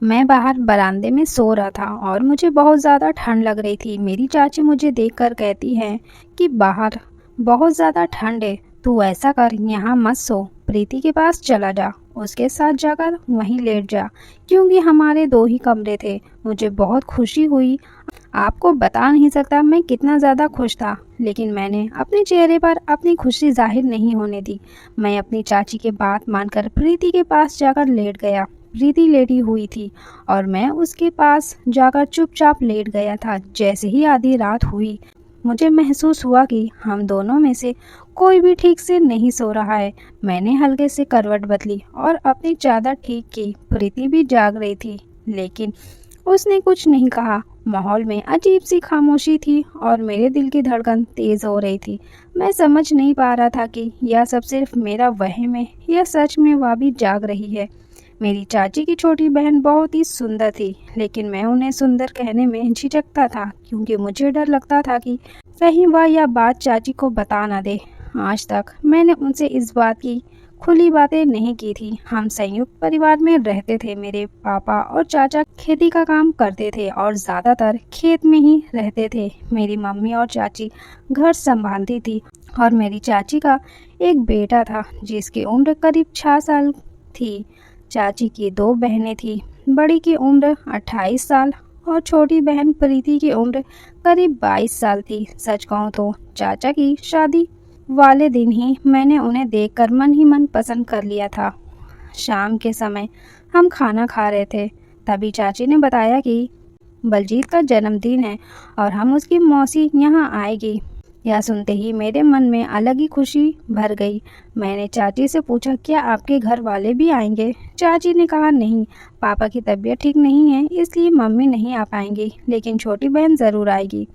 मैं बाहर बरामदे में सो रहा था और मुझे बहुत ज़्यादा ठंड लग रही थी। मेरी चाची मुझे देखकर कहती हैं कि बाहर बहुत ज़्यादा ठंड है, तू ऐसा कर, यहाँ मत सो, प्रीति के पास चला जा, उसके साथ जाकर वहीं लेट जा। क्योंकि हमारे दो ही कमरे थे। मुझे बहुत खुशी हुई। आपको बता नहीं सकता मैं कितना ज़्यादा खुश था, लेकिन मैंने अपने चेहरे पर अपनी खुशी जाहिर नहीं होने दी। मैं अपनी चाची की बात मानकर प्रीति के पास जाकर लेट गया। प्रीति लेटी हुई थी और मैं उसके पास जाकर चुपचाप लेट गया था। जैसे ही आधी रात हुई, मुझे महसूस हुआ कि हम दोनों में से कोई भी ठीक से नहीं सो रहा है। मैंने हल्के से करवट बदली और अपनी चादर ठीक की। प्रीति भी जाग रही थी, लेकिन उसने कुछ नहीं कहा। माहौल में अजीब सी खामोशी थी और मेरे दिल की धड़कन तेज हो रही थी। मैं समझ नहीं पा रहा था कि यह सब सिर्फ मेरा वहम है या सच में वह भी जाग रही है। मेरी चाची की छोटी बहन बहुत ही सुंदर थी, लेकिन मैं उन्हें सुंदर कहने में झिझकता था क्योंकि मुझे डर लगता था कि कहीं वह यह बात चाची को बता ना दे। आज तक मैंने उनसे इस बात की खुली बातें नहीं की थी। हम संयुक्त परिवार में रहते थे। मेरे पापा और चाचा खेती का काम करते थे और ज़्यादातर खेत में ही रहते थे। मेरी मम्मी और चाची घर संभालती थी और मेरी चाची का एक बेटा था जिसकी उम्र करीब 6 साल थी। चाची की दो बहनें थीं। बड़ी की उम्र 28 साल और छोटी बहन प्रीति की उम्र करीब 22 साल थी। सच कहूँ तो चाचा की शादी वाले दिन ही मैंने उन्हें देखकर मन ही मन पसंद कर लिया था। शाम के समय हम खाना खा रहे थे, तभी चाची ने बताया कि बलजीत का जन्मदिन है और हम उसकी मौसी यहाँ आएगी। यह सुनते ही मेरे मन में अलग ही खुशी भर गई। मैंने चाची से पूछा, क्या आपके घर वाले भी आएंगे? चाची ने कहा, नहीं, पापा की तबीयत ठीक नहीं है, इसलिए मम्मी नहीं आ पाएंगी, लेकिन छोटी बहन ज़रूर आएगी।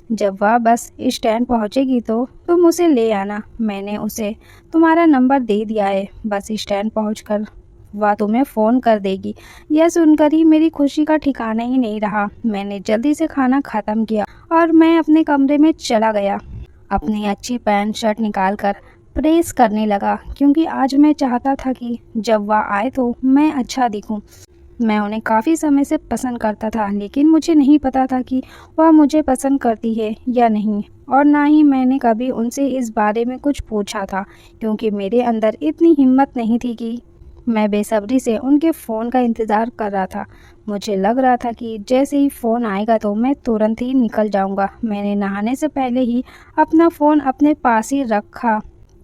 जब वह बस स्टैंड पहुंचेगी तो तुम उसे ले आना। मैंने उसे तुम्हारा नंबर दे दिया है, बस स्टैंड पहुंचकर वह तुम्हें फ़ोन कर देगी। यह सुनकर ही मेरी खुशी का ठिकाना ही नहीं रहा। मैंने जल्दी से खाना ख़त्म किया और मैं अपने कमरे में चला गया। अपनी अच्छी पैंट शर्ट निकालकर प्रेस करने लगा क्योंकि आज मैं चाहता था कि जब वह आए तो मैं अच्छा दिखूं। मैं उन्हें काफ़ी समय से पसंद करता था, लेकिन मुझे नहीं पता था कि वह मुझे पसंद करती है या नहीं, और ना ही मैंने कभी उनसे इस बारे में कुछ पूछा था क्योंकि मेरे अंदर इतनी हिम्मत नहीं थी कि मैं बेसब्री से उनके फ़ोन का इंतज़ार कर रहा था। मुझे लग रहा था कि जैसे ही फ़ोन आएगा तो मैं तुरंत ही निकल जाऊंगा। मैंने नहाने से पहले ही अपना फ़ोन अपने पास ही रखा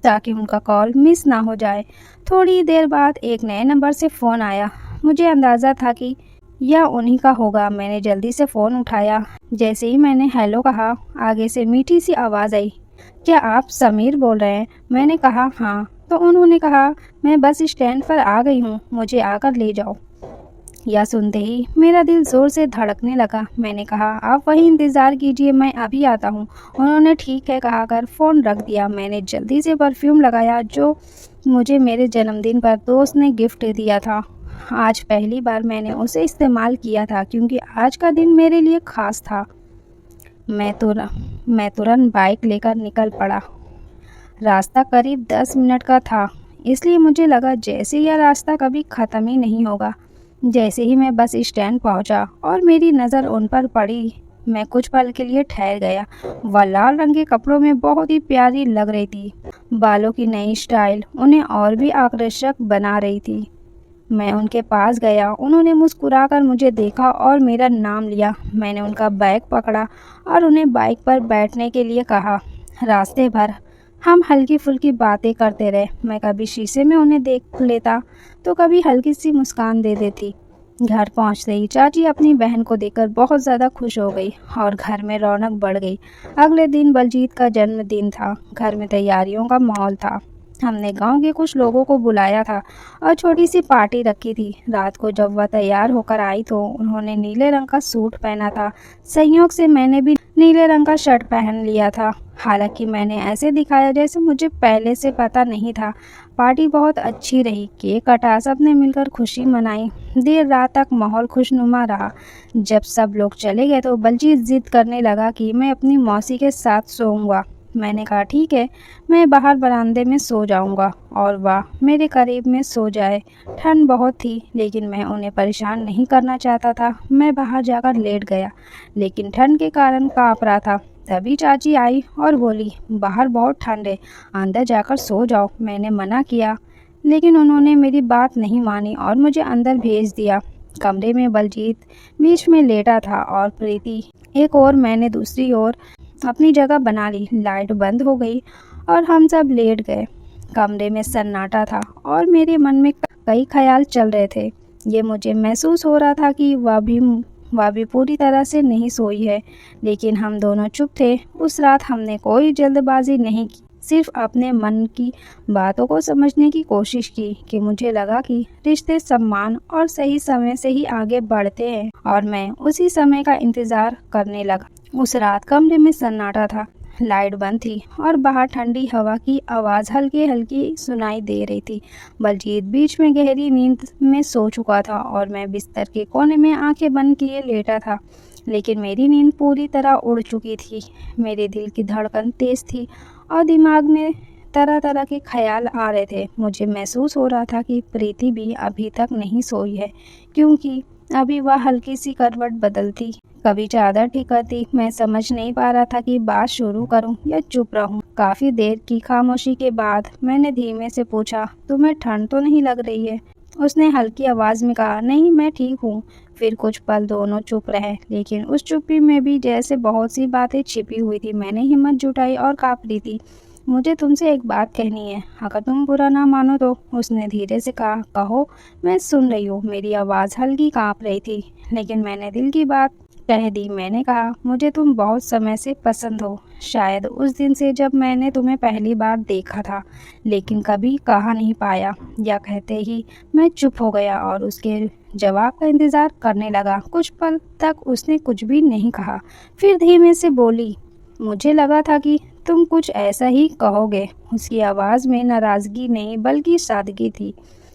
ताकि उनका कॉल मिस ना हो जाए। थोड़ी देर बाद एक नए नंबर से फ़ोन आया। मुझे अंदाज़ा था कि यह उन्हीं का होगा। मैंने जल्दी से फ़ोन उठाया। जैसे ही मैंने हेलो कहा, आगे से मीठी सी आवाज़ आई, क्या आप समीर बोल रहे हैं? मैंने कहा, हाँ। तो उन्होंने कहा, मैं बस स्टैंड पर आ गई हूँ, मुझे आकर ले जाओ। यह सुनते ही मेरा दिल ज़ोर से धड़कने लगा। मैंने कहा, आप वहीं इंतज़ार कीजिए, मैं अभी आता हूँ। उन्होंने ठीक है कहकर फ़ोन रख दिया। मैंने जल्दी से परफ्यूम लगाया जो मुझे मेरे जन्मदिन पर दोस्त ने गिफ्ट दिया था। आज पहली बार मैंने उसे इस्तेमाल किया था क्योंकि आज का दिन मेरे लिए ख़ास था। मैं तुरंत बाइक लेकर निकल पड़ा। रास्ता करीब 10 मिनट का था, इसलिए मुझे लगा जैसे यह रास्ता कभी ख़त्म ही नहीं होगा। जैसे ही मैं बस स्टैंड पहुंचा और मेरी नज़र उन पर पड़ी, मैं कुछ पल के लिए ठहर गया। वह लाल रंग के कपड़ों में बहुत ही प्यारी लग रही थी। बालों की नई स्टाइल उन्हें और भी आकर्षक बना रही थी। मैं उनके पास गया। उन्होंने मुस्कुराकर मुझे देखा और मेरा नाम लिया। मैंने उनका बैग पकड़ा और उन्हें बाइक पर बैठने के लिए कहा। रास्ते भर हम हल्की फुल्की बातें करते रहे। मैं कभी शीशे में उन्हें देख लेता तो कभी हल्की सी मुस्कान दे देती। घर पहुंचते ही चाची अपनी बहन को देखकर बहुत ज़्यादा खुश हो गई और घर में रौनक बढ़ गई। अगले दिन बलजीत का जन्मदिन था। घर में तैयारियों का माहौल था। हमने गांव के कुछ लोगों को बुलाया था और छोटी सी पार्टी रखी थी। रात को जब वह तैयार होकर आई तो उन्होंने नीले रंग का सूट पहना था। संयोग से मैंने भी नीले रंग का शर्ट पहन लिया था। हालांकि मैंने ऐसे दिखाया जैसे मुझे पहले से पता नहीं था। पार्टी बहुत अच्छी रही। केक कटा, सबने मिलकर खुशी मनाई। देर रात तक माहौल खुशनुमा रहा। जब सब लोग चले गए तो बलजीत जिद करने लगा कि मैं अपनी मौसी के साथ सोऊंगा। मैंने कहा ठीक है, मैं बाहर बरामदे में सो जाऊंगा और वह मेरे करीब में सो जाए। ठंड बहुत थी लेकिन मैं उन्हें परेशान नहीं करना चाहता था। मैं बाहर जाकर लेट गया लेकिन ठंड के कारण काँप रहा था। तभी चाची आई और बोली, बाहर बहुत ठंड है, अंदर जाकर सो जाओ। मैंने मना किया लेकिन उन्होंने मेरी बात नहीं मानी और मुझे अंदर भेज दिया। कमरे में बलजीत बीच में लेटा था और प्रीति एक और मैंने दूसरी ओर अपनी जगह बना ली। लाइट बंद हो गई और हम सब लेट गए। कमरे में सन्नाटा था और मेरे मन में कई ख्याल चल रहे थे। ये मुझे महसूस हो रहा था कि वह भी पूरी तरह से नहीं सोई है, लेकिन हम दोनों चुप थे। उस रात हमने कोई जल्दबाजी नहीं की, सिर्फ अपने मन की बातों को समझने की कोशिश की कि मुझे लगा कि रिश्ते सम्मान और सही समय से ही आगे बढ़ते हैं और मैं उसी समय का इंतजार करने लगा। उस रात कमरे में सन्नाटा था, लाइट बंद थी और बाहर ठंडी हवा की आवाज़ हल्की हल्की सुनाई दे रही थी। बलजीत बीच में गहरी नींद में सो चुका था और मैं बिस्तर के कोने में आंखें बंद किए लेटा था, लेकिन मेरी नींद पूरी तरह उड़ चुकी थी। मेरे दिल की धड़कन तेज थी और दिमाग में तरह तरह के ख्याल आ रहे थे। मुझे महसूस हो रहा था कि प्रीति भी अभी तक नहीं सोई है, क्योंकि अभी वह हल्की सी करवट बदलती, कभी चादर ठीक करती। मैं समझ नहीं पा रहा था कि बात शुरू करूं या चुप रहूं। काफी देर की खामोशी के बाद मैंने धीमे से पूछा, तुम्हें ठंड तो नहीं लग रही है? उसने हल्की आवाज में कहा, नहीं, मैं ठीक हूँ। फिर कुछ पल दोनों चुप रहे, लेकिन उस चुप्पी में भी जैसे बहुत सी बातें छिपी हुई थी। मैंने हिम्मत जुटाई और कहा, प्रीति, मुझे तुमसे एक बात कहनी है, अगर तुम बुरा ना मानो तो। उसने धीरे से कहा, कहो, मैं सुन रही हूँ। मेरी आवाज़ हल्की कांप रही थी, लेकिन मैंने दिल की बात कह दी। मैंने कहा, मुझे तुम बहुत समय से पसंद हो, शायद उस दिन से जब मैंने तुम्हें पहली बार देखा था, लेकिन कभी कहा नहीं पाया। या कहते ही मैं चुप हो गया और उसके जवाब का इंतज़ार करने लगा। कुछ पल तक उसने कुछ भी नहीं कहा, फिर धीमे से बोली, मुझे लगा था कि तुम कुछ ऐसा ही कहोगे। उसकी आवाज़ में नाराज़गी नहीं बल्कि सादगी थी।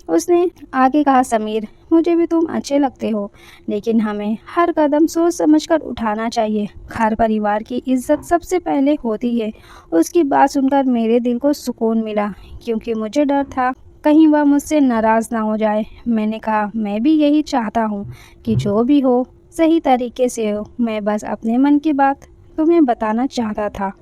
उसने आगे कहा, समीर, मुझे भी तुम अच्छे लगते हो, लेकिन हमें हर कदम सोच समझकर उठाना चाहिए। घर परिवार की इज्जत सबसे पहले होती है। उसकी बात सुनकर मेरे दिल को सुकून मिला, क्योंकि मुझे डर था कहीं वह मुझसे नाराज़ ना हो जाए। मैंने कहा, मैं भी यही चाहता हूँ कि जो भी हो सही तरीके से हो। मैं बस अपने मन की बात तुम्हें बताना चाहता था।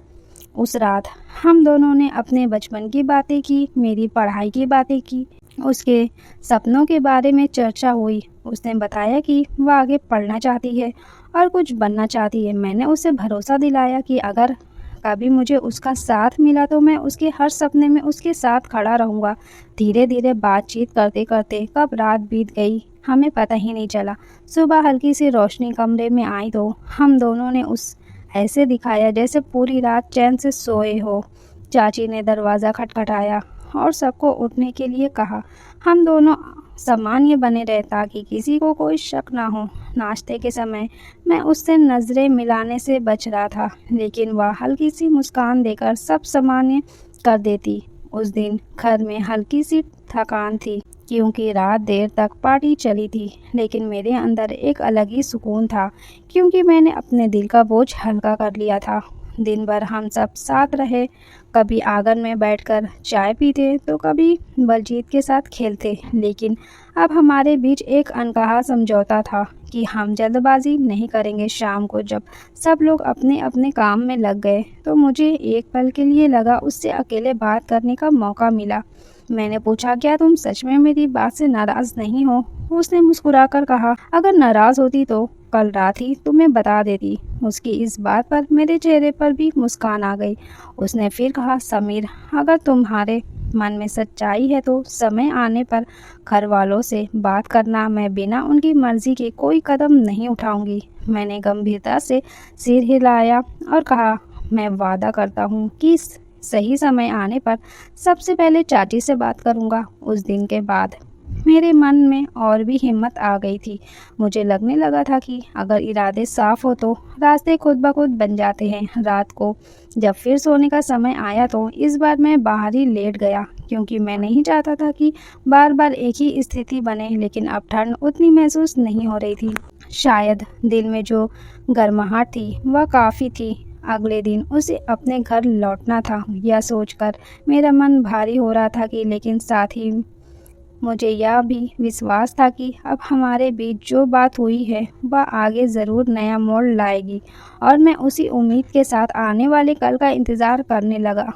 उस रात हम दोनों ने अपने बचपन की बातें की, मेरी पढ़ाई की बातें की, उसके सपनों के बारे में चर्चा हुई। उसने बताया कि वह आगे पढ़ना चाहती है और कुछ बनना चाहती है। मैंने उसे भरोसा दिलाया कि अगर कभी मुझे उसका साथ मिला तो मैं उसके हर सपने में उसके साथ खड़ा रहूँगा। धीरे धीरे बातचीत करते करते कब रात बीत गई हमें पता ही नहीं चला। सुबह हल्की सी रोशनी कमरे में आई तो हम दोनों ने उस ऐसे दिखाया जैसे पूरी रात चैन से सोए हो। चाची ने दरवाज़ा खटखटाया और सबको उठने के लिए कहा। हम दोनों सामान्य बने रहे ताकि किसी को कोई शक ना हो। नाश्ते के समय मैं उससे नज़रें मिलाने से बच रहा था, लेकिन वह हल्की सी मुस्कान देकर सब सामान्य कर देती। उस दिन घर में हल्की सी थकान थी, क्योंकि रात देर तक पार्टी चली थी, लेकिन मेरे अंदर एक अलग ही सुकून था, क्योंकि मैंने अपने दिल का बोझ हल्का कर लिया था। दिन भर हम सब साथ रहे, कभी आंगन में बैठकर चाय पीते तो कभी बलजीत के साथ खेलते, लेकिन अब हमारे बीच एक अनकहा समझौता था कि हम जल्दबाजी नहीं करेंगे। शाम को जब सब लोग अपने अपने काम में लग गए तो मुझे एक पल के लिए लगा उससे अकेले बात करने का मौका मिला। मैंने पूछा, क्या तुम सच में मेरी बात से नाराज़ नहीं हो? उसने मुस्कुराकर कहा, अगर नाराज़ होती तो कल रात ही तुम्हें बता देती। उसकी इस बात पर मेरे चेहरे पर भी मुस्कान आ गई। उसने फिर कहा, समीर, अगर तुम्हारे मन में सच्चाई है तो समय आने पर घर वालों से बात करना। मैं बिना उनकी मर्जी के कोई कदम नहीं उठाऊंगी। मैंने गंभीरता से सिर हिलाया और कहा, मैं वादा करता हूँ कि सही समय आने पर सबसे पहले चाची से बात करूँगा। उस दिन के बाद मेरे मन में और भी हिम्मत आ गई थी। मुझे लगने लगा था कि अगर इरादे साफ हो तो रास्ते खुद ब खुद बन जाते हैं। रात को जब फिर सोने का समय आया तो इस बार मैं बाहर ही लेट गया, क्योंकि मैं नहीं चाहता था कि बार बार एक ही स्थिति बने। लेकिन अब ठंड उतनी महसूस नहीं हो रही थी। शायद दिल में जो गर्माहट थी वह काफ़ी थी। अगले दिन उसे अपने घर लौटना था। यह सोचकर मेरा मन भारी हो रहा था कि लेकिन साथ ही मुझे यह भी विश्वास था कि अब हमारे बीच जो बात हुई है वह आगे ज़रूर नया मोड़ लाएगी और मैं उसी उम्मीद के साथ आने वाले कल का इंतज़ार करने लगा।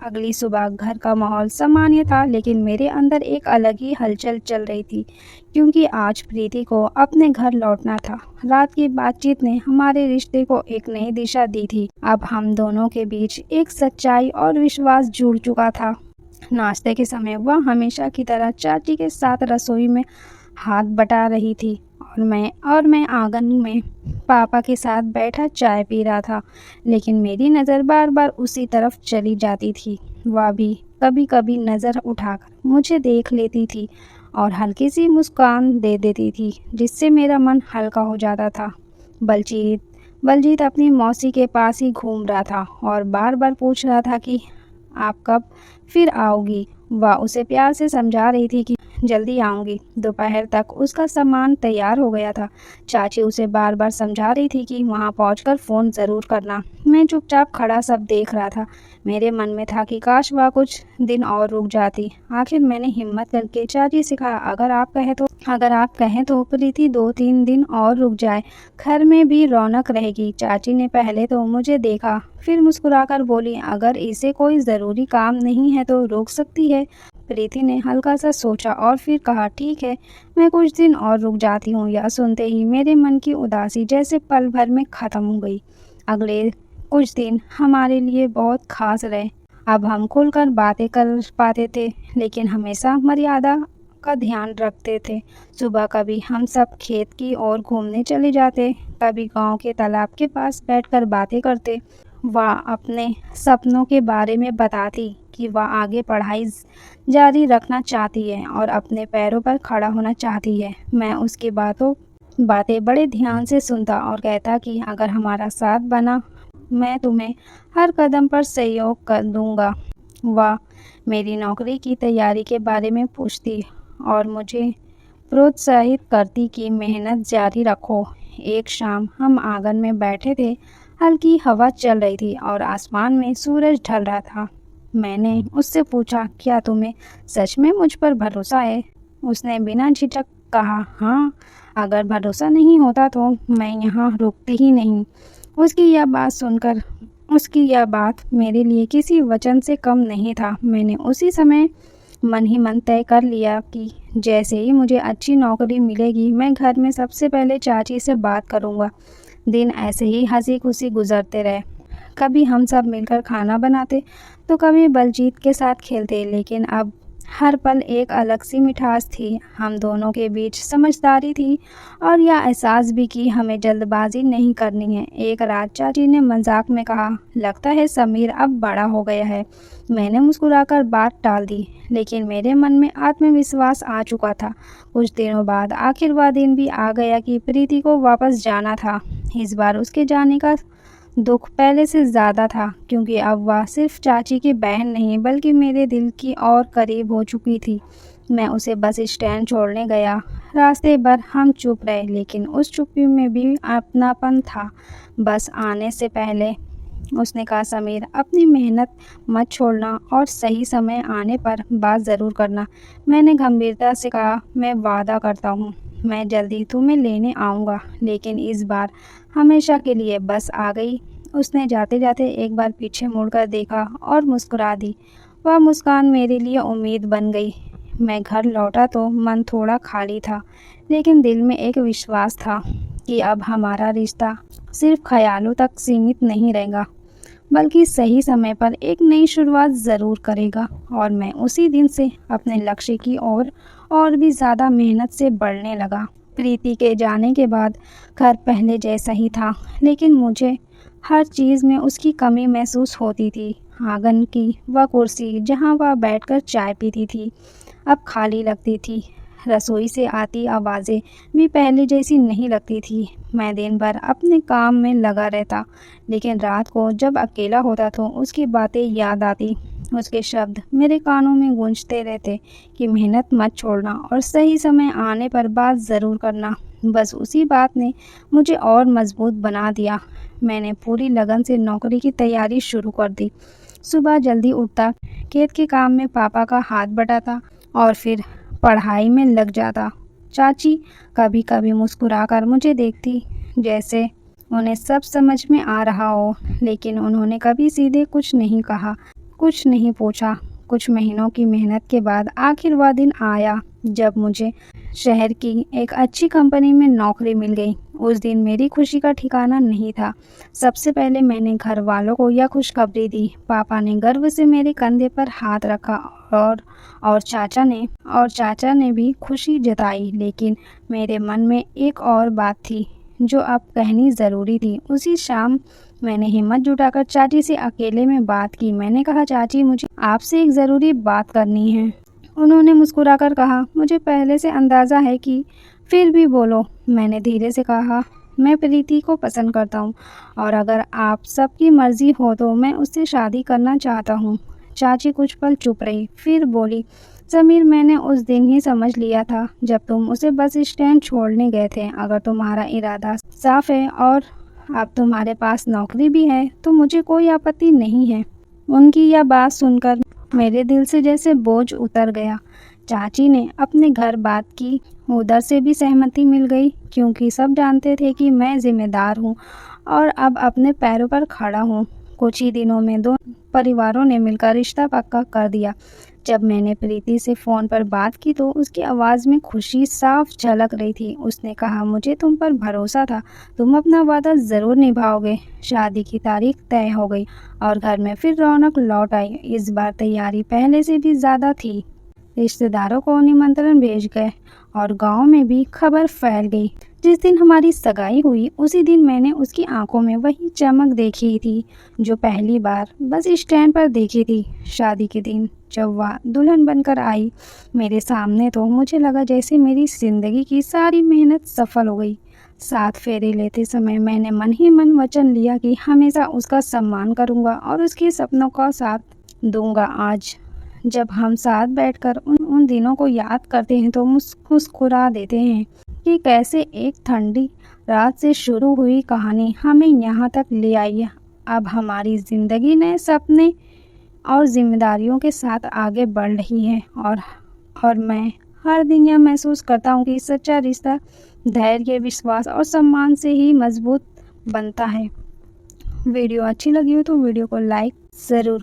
अगली सुबह घर का माहौल सामान्य था, लेकिन मेरे अंदर एक अलग ही हलचल चल रही थी, क्योंकि आज प्रीति को अपने घर लौटना था। रात की बातचीत ने हमारे रिश्ते को एक नई दिशा दी थी। अब हम दोनों के बीच एक सच्चाई और विश्वास जुड़ चुका था। नाश्ते के समय वह हमेशा की तरह चाची के साथ रसोई में हाथ बटा रही थी और मैं आंगन में पापा के साथ बैठा चाय पी रहा था। लेकिन मेरी नज़र बार बार उसी तरफ चली जाती थी। वह भी कभी कभी नज़र उठाकर मुझे देख लेती थी और हल्की सी मुस्कान दे देती थी, जिससे मेरा मन हल्का हो जाता था। बलजीत बलजीत अपनी मौसी के पास ही घूम रहा था और बार बार पूछ रहा था कि आप कब फिर आओगी। वह उसे प्यार से समझा रही थी कि जल्दी आऊँगी। दोपहर तक उसका सामान तैयार हो गया था। चाची उसे बार बार समझा रही थी कि वहाँ पहुँचकर फ़ोन ज़रूर करना। मैं चुपचाप खड़ा सब देख रहा था। मेरे मन में था कि काश वह कुछ दिन और रुक जाती। आखिर मैंने हिम्मत करके चाची से कहा, अगर आप कहें तो प्रीति 2-3 दिन और रुक जाए, घर में भी रौनक रहेगी। चाची ने पहले तो मुझे देखा, फिर मुस्कुराकर बोली, अगर इसे कोई ज़रूरी काम नहीं है तो रुक सकती है। प्रीति ने हल्का सा सोचा और फिर कहा, ठीक है, मैं कुछ दिन और रुक जाती हूँ। यह सुनते ही मेरे मन की उदासी जैसे पल भर में ख़त्म हो गई। अगले कुछ दिन हमारे लिए बहुत खास रहे। अब हम खुलकर बातें कर पाते थे, लेकिन हमेशा मर्यादा का ध्यान रखते थे। सुबह कभी हम सब खेत की ओर घूमने चले जाते, कभी गांव के तालाब के पास बैठकर बातें करते। वह अपने सपनों के बारे में बताती कि वह आगे पढ़ाई जारी रखना चाहती है और अपने पैरों पर खड़ा होना चाहती है। मैं उसकी बातें बड़े ध्यान से सुनता और कहता कि अगर हमारा साथ बना, मैं तुम्हें हर कदम पर सहयोग कर दूंगा। वह मेरी नौकरी की तैयारी के बारे में पूछती और मुझे प्रोत्साहित करती कि मेहनत जारी रखो। एक शाम हम आंगन में बैठे थे, हल्की हवा चल रही थी और आसमान में सूरज ढल रहा था। मैंने उससे पूछा, क्या तुम्हें सच में मुझ पर भरोसा है? उसने बिना झिझक कहा, हाँ, अगर भरोसा नहीं होता तो मैं यहाँ रुकती ही नहीं। उसकी यह बात मेरे लिए किसी वचन से कम नहीं था। मैंने उसी समय मन ही मन तय कर लिया कि जैसे ही मुझे अच्छी नौकरी मिलेगी, मैं घर में सबसे पहले चाची से बात करूँगा। दिन ऐसे ही हंसी खुशी गुजरते रहे। कभी हम सब मिलकर खाना बनाते तो कभी बलजीत के साथ खेलते, लेकिन अब हर पल एक अलग सी मिठास थी। हम दोनों के बीच समझदारी थी और यह एहसास भी कि हमें जल्दबाजी नहीं करनी है। एक रात चाची ने मजाक में कहा, लगता है समीर अब बड़ा हो गया है। मैंने मुस्कुराकर बात टाल दी, लेकिन मेरे मन में आत्मविश्वास आ चुका था। कुछ दिनों बाद आखिर वह दिन भी आ गया कि प्रीति को वापस जाना था। इस बार उसके जाने का दुख पहले से ज़्यादा था, क्योंकि अब वह सिर्फ चाची की बहन नहीं बल्कि मेरे दिल की और करीब हो चुकी थी। मैं उसे बस स्टैंड छोड़ने गया। रास्ते भर हम चुप रहे, लेकिन उस चुप्पी में भी अपनापन था। बस आने से पहले उसने कहा, समीर, अपनी मेहनत मत छोड़ना और सही समय आने पर बात ज़रूर करना। मैंने गंभीरता से कहा, मैं वादा करता हूँ, मैं जल्दी तुम्हें लेने आऊँगा, लेकिन इस बार हमेशा के लिए बस आ गई। उसने जाते जाते एक बार पीछे मुड़कर देखा और मुस्कुरा दी। वह मुस्कान मेरे लिए उम्मीद बन गई। मैं घर लौटा तो मन थोड़ा खाली था, लेकिन दिल में एक विश्वास था कि अब हमारा रिश्ता सिर्फ ख्यालों तक सीमित नहीं रहेगा, बल्कि सही समय पर एक नई शुरुआत ज़रूर करेगा। और मैं उसी दिन से अपने लक्ष्य की ओर और भी ज़्यादा मेहनत से बढ़ने लगा। प्रीति के जाने के बाद घर पहले जैसा ही था, लेकिन मुझे हर चीज़ में उसकी कमी महसूस होती थी। आंगन की वह कुर्सी जहाँ वह बैठकर चाय पीती थी, अब खाली लगती थी। रसोई से आती आवाज़ें भी पहले जैसी नहीं लगती थी। मैं दिन भर अपने काम में लगा रहता, लेकिन रात को जब अकेला होता तो उसकी बातें याद आती। उसके शब्द मेरे कानों में गूंजते रहते कि मेहनत मत छोड़ना और सही समय आने पर बात ज़रूर करना। बस उसी बात ने मुझे और मजबूत बना दिया। मैंने पूरी लगन से नौकरी की तैयारी शुरू कर दी। सुबह जल्दी उठता, खेत के काम में पापा का हाथ बटाता और फिर पढ़ाई में लग जाता। चाची कभी कभी मुस्कुराकर मुझे देखती, जैसे उन्हें सब समझ में आ रहा हो, लेकिन उन्होंने कभी सीधे कुछ नहीं कहा, कुछ नहीं पूछा। कुछ महीनों की मेहनत के बाद आखिर वह दिन आया जब मुझे शहर की एक अच्छी कंपनी में नौकरी मिल गई। उस दिन मेरी खुशी का ठिकाना नहीं था। सबसे पहले मैंने घर वालों को यह खुशखबरी दी। पापा ने गर्व से मेरे कंधे पर हाथ रखा और चाचा ने भी खुशी जताई, लेकिन मेरे मन में एक और बात थी जो अब कहनी ज़रूरी थी। उसी शाम मैंने हिम्मत जुटाकर चाची से अकेले में बात की। मैंने कहा, चाची मुझे आपसे एक ज़रूरी बात करनी है। उन्होंने मुस्कुराकर कहा, मुझे पहले से अंदाज़ा है कि, फिर भी बोलो। मैंने धीरे से कहा, मैं प्रीति को पसंद करता हूँ और अगर आप सबकी मर्ज़ी हो तो मैं उससे शादी करना चाहता हूँ। चाची कुछ पल चुप रही, फिर बोली, समीर, मैंने उस दिन ही समझ लिया था जब तुम उसे बस स्टैंड छोड़ने गए थे। अगर तुम्हारा इरादा साफ है और अब तुम्हारे पास नौकरी भी है तो मुझे कोई आपत्ति नहीं है। उनकी यह बात सुनकर मेरे दिल से जैसे बोझ उतर गया। चाची ने अपने घर बात की, उधर से भी सहमति मिल गई, क्योंकि सब जानते थे कि मैं जिम्मेदार हूँ और अब अपने पैरों पर खड़ा हूँ। कुछ ही दिनों में दोनों परिवारों ने मिलकर रिश्ता पक्का कर दिया। जब मैंने प्रीति से फ़ोन पर बात की तो उसकी आवाज़ में खुशी साफ झलक रही थी। उसने कहा, मुझे तुम पर भरोसा था, तुम अपना वादा ज़रूर निभाओगे। शादी की तारीख तय हो गई और घर में फिर रौनक लौट आई। इस बार तैयारी पहले से भी ज़्यादा थी। रिश्तेदारों को निमंत्रण भेज गए और गांव में भी खबर फैल गई। जिस दिन हमारी सगाई हुई उसी दिन मैंने उसकी आंखों में वही चमक देखी थी जो पहली बार बस स्टैंड पर देखी थी। शादी के दिन जब वह दुल्हन बनकर आई मेरे सामने तो मुझे लगा जैसे मेरी जिंदगी की सारी मेहनत सफल हो गई। 7 फेरे लेते समय मैंने मन ही मन वचन लिया कि हमेशा उसका सम्मान करूंगा और उसके सपनों का साथ दूंगा। आज जब हम साथ बैठकर उन दिनों को याद करते हैं तो मुस्कुरा देते हैं कि कैसे एक ठंडी रात से शुरू हुई कहानी हमें यहाँ तक ले आई है। अब हमारी ज़िंदगी नए सपने और जिम्मेदारियों के साथ आगे बढ़ रही है और मैं हर दिन यह महसूस करता हूँ कि सच्चा रिश्ता धैर्य, विश्वास और सम्मान से ही मजबूत बनता है। वीडियो अच्छी लगी हो तो वीडियो को लाइक ज़रूर